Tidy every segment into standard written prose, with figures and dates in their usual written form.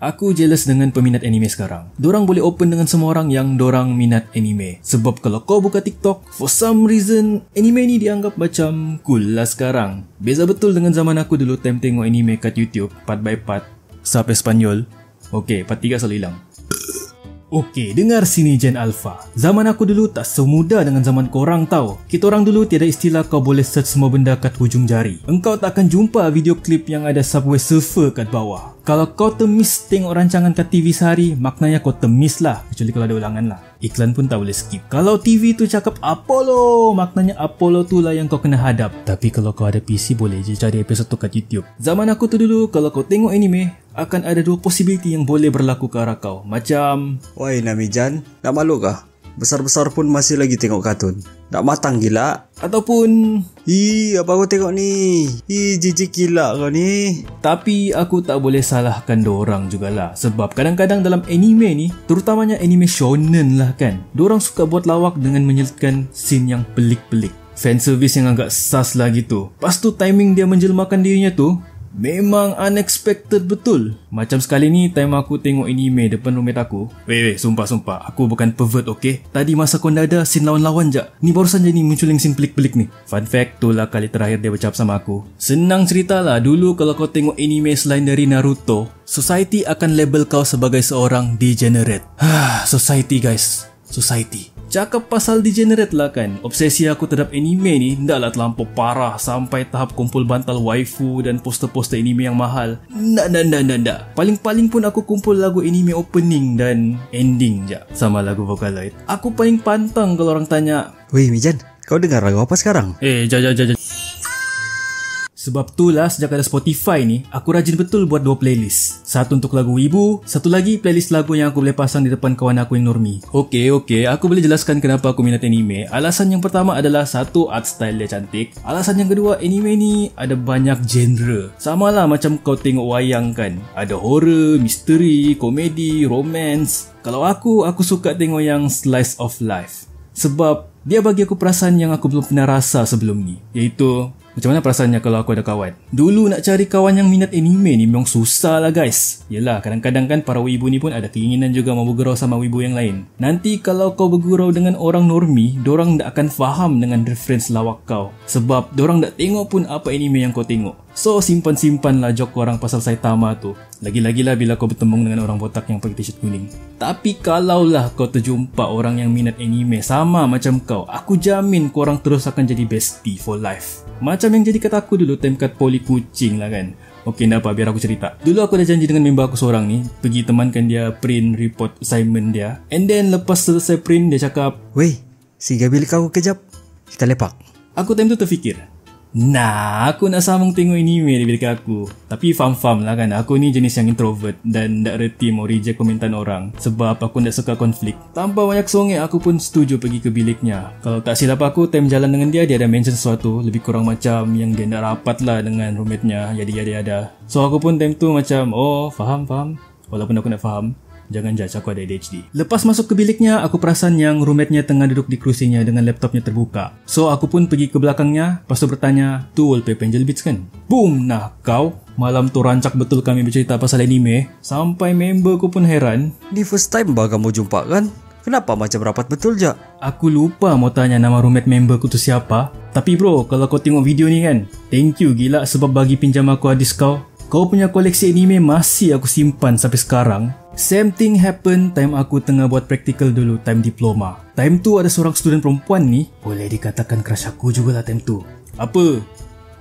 Aku jealous dengan peminat anime sekarang. Dorang boleh open dengan semua orang yang dorang minat anime. Sebab kalau kau buka TikTok, for some reason, anime ni dianggap macam cool lah sekarang. Beza betul dengan zaman aku dulu time tengok anime kat YouTube, part by part, sub Espanyol. Okay, part 3 selalu hilang. Okey, dengar sini Gen Alpha. Zaman aku dulu tak semudah dengan zaman korang tau. Kita orang dulu tiada istilah kau boleh search semua benda kat hujung jari. Engkau tak akan jumpa video klip yang ada Subway Surfer kat bawah. Kalau kau termiss tengok rancangan kat TV sehari, maknanya kau termiss lah. Kecuali kalau ada ulangan lah. Iklan pun tak boleh skip. Kalau TV tu cakap Apollo, maknanya Apollo tu lah yang kau kena hadap. Tapi kalau kau ada PC, boleh je cari episod tu kat YouTube. Zaman aku tu dulu, kalau kau tengok anime, akan ada dua possibility yang boleh berlaku ke arah kau. Macam, woi Namijan, nak malu kah? Besar-besar pun masih lagi tengok kartun. Tak matang gila. ataupun, Apa kau tengok ni? Jijik gila kau ni. tapi aku tak boleh salahkan dorang jugalah. Sebab kadang-kadang dalam anime ni, terutamanya anime shonen lah kan, dorang suka buat lawak dengan menyelitkan scene yang pelik-pelik. Fanservice yang agak sus lah gitu. Lepas tu timing dia menjelmakan dirinya tu memang unexpected betul. Macam sekali ni time aku tengok anime depan roommate aku. Weh, sumpah aku bukan pervert, okay? Tadi masa kondada scene lawan-lawan je. Ni baru saja ni munculin scene pelik-pelik ni. Fun fact, tu lah kali terakhir dia bercakap sama aku. Senang cerita lah, dulu kalau kau tengok anime selain dari Naruto, society akan label kau sebagai seorang degenerate. Society guys, society. Cakap pasal degenerate lah kan, obsesi aku terhadap anime ni ndaklah terlampau parah sampai tahap kumpul bantal waifu dan poster-poster anime yang mahal. Ndak. Paling-paling pun aku kumpul lagu anime opening dan ending je sama lagu Vocaloid. Aku paling pantang kalau orang tanya, Weh Mijan, kau dengar lagu apa sekarang? Jap. Sebab tu lah sejak ada Spotify ni, aku rajin betul buat 2 playlist. Satu untuk lagu wibu, satu lagi playlist lagu yang aku boleh pasang di depan kawan aku yang normie. Okey, aku boleh jelaskan kenapa aku minat anime. Alasan yang pertama adalah satu, art style dia cantik. Alasan yang kedua, anime ni ada banyak genre. Sama lah macam kau tengok wayang kan. Ada horror, misteri, komedi, romance. Kalau aku suka tengok yang slice of life. Sebab dia bagi aku perasaan yang aku belum pernah rasa sebelum ni. Iaitu, macam mana perasaannya kalau aku ada kawan? Dulu nak cari kawan yang minat anime ni memang susah lah guys. Yelah, kadang-kadang kan para wibu ni pun ada keinginan juga mau bergurau sama wibu yang lain. Nanti kalau kau bergurau dengan orang normie, dorang tak akan faham dengan reference lawak kau. Sebab dorang tak tengok pun apa anime yang kau tengok. So simpan lah joke korang pasal Saitama tu. Lagi-lagi lah bila kau bertembung dengan orang botak yang pakai t-shirt kuning. Tapi kalaulah kau terjumpa orang yang minat anime sama macam kau, aku jamin korang terus akan jadi bestie for life. Macam yang jadi kata aku dulu time kat poli Kuching lah kan. Okey, tak apa, biar aku cerita. Dulu aku ada janji dengan member aku seorang ni, pergi temankan dia print report assignment dia. And then lepas selesai print, dia cakap, Weh, singgah bilik aku kejap, kita lepak. Aku time tu terfikir, aku nak sambung tengok anime di bilik aku. Tapi faham lah kan, aku ni jenis yang introvert dan tak reti mau reject komentan orang. Sebab aku tak suka konflik. Tanpa banyak songek, aku pun setuju pergi ke biliknya. Kalau tak silap aku, time jalan dengan dia ada mention sesuatu lebih kurang macam yang dia tak rapat lah dengan roommate-nya, yada. So aku pun time tu macam, faham. Walaupun aku nak faham, jangan judge aku ada ADHD. Lepas masuk ke biliknya, aku perasan yang roommate-nya tengah duduk di kerusinya dengan laptopnya terbuka. So aku pun pergi ke belakangnya, lepas tu bertanya, tu wallpaper Angel Beats kan? Boom! Nah kau, malam tu rancak betul kami bercerita pasal anime. Sampai member ku pun heran. Ni first time bah kamu jumpa kan? Kenapa macam rapat betul je? Aku lupa mau tanya nama roommate member ku tu siapa. Tapi bro, kalau kau tengok video ni kan, thank you gila sebab bagi pinjam aku hadis kau. Kau punya koleksi anime masih aku simpan sampai sekarang. Same thing happen time aku tengah buat practical dulu, time diploma. Time tu ada seorang student perempuan ni, boleh dikatakan crush aku jugalah time tu. Apa?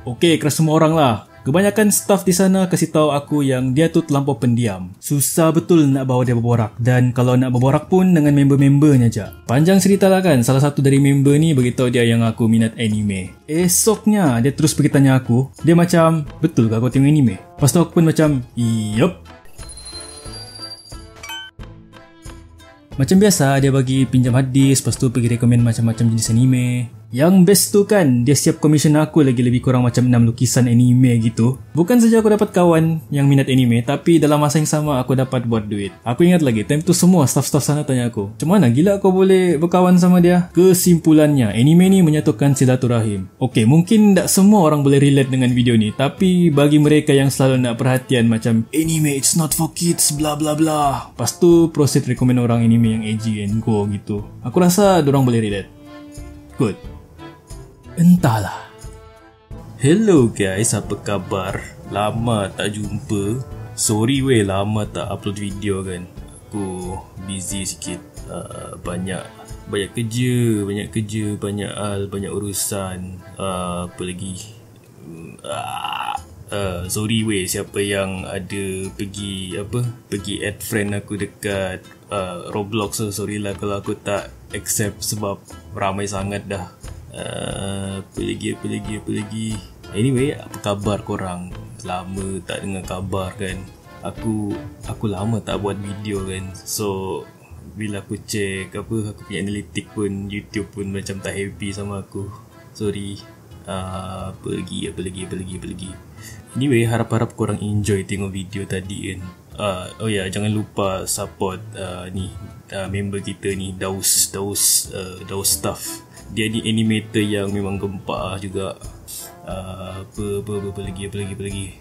Okay, crush semua orang lah. Kebanyakan staff di sana kasih tahu aku yang dia tu terlampau pendiam. Susah betul nak bawa dia berborak. Dan kalau nak berborak pun dengan member-membernya je. Panjang cerita lah kan, salah satu dari member ni beritahu dia yang aku minat anime. Esoknya dia terus pergi tanya aku. Dia macam, betul ke kau tengok anime? Lepas tu aku pun macam, yup. Macam biasa, dia bagi pinjam hadis, lepas tu pergi rekomen macam-macam jenis anime. Yang best tu kan, dia siap commission aku lagi lebih kurang macam 6 lukisan anime gitu. Bukan saja aku dapat kawan yang minat anime, tapi dalam masa yang sama aku dapat buat duit. Aku ingat lagi, time tu semua staff-staff sana tanya aku, macam mana gila kau boleh berkawan sama dia? Kesimpulannya, anime ni menyatukan silaturahim. Okay, mungkin tak semua orang boleh relate dengan video ni, tapi bagi mereka yang selalu nak perhatian macam anime it's not for kids bla bla bla, lepas tu proceed recommend orang anime yang edgy and go gitu, aku rasa dorang boleh relate. Good. Entahlah. Hello guys, apa khabar? Lama tak jumpa. Sorry weh, lama tak upload video kan. Aku busy sikit. Banyak kerja, banyak hal, banyak urusan. Apa lagi? Sorry weh, siapa yang ada pergi add friend aku dekat Roblox. Sorry lah kalau aku tak accept sebab ramai sangat dah. Apa lagi. Anyway, apa khabar korang? Lama tak dengar khabar kan. Aku lama tak buat video kan. So bila aku check aku punya analitik pun YouTube pun macam tak happy sama aku. Sorry. Apa lagi. Anyway, harap-harap korang enjoy tengok video tadi kan. Oh ya, jangan lupa support member kita ni, Daus Staff. Dia ni animator yang memang gempak juga. Apa lagi.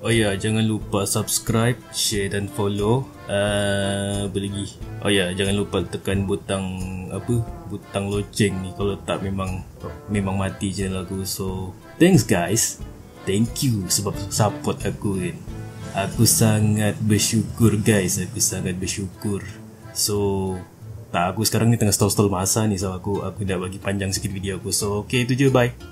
Oh ya, jangan lupa subscribe, share dan follow. Apa lagi? Oh ya, jangan lupa tekan butang loceng ni. Kalau tak memang mati channel aku. So thanks guys. Thank you sebab support aku kan. Aku sangat bersyukur guys. So aku sekarang ni tengah stall masa ni. So aku dah bagi panjang sikit video aku. So okay, itu je, bye.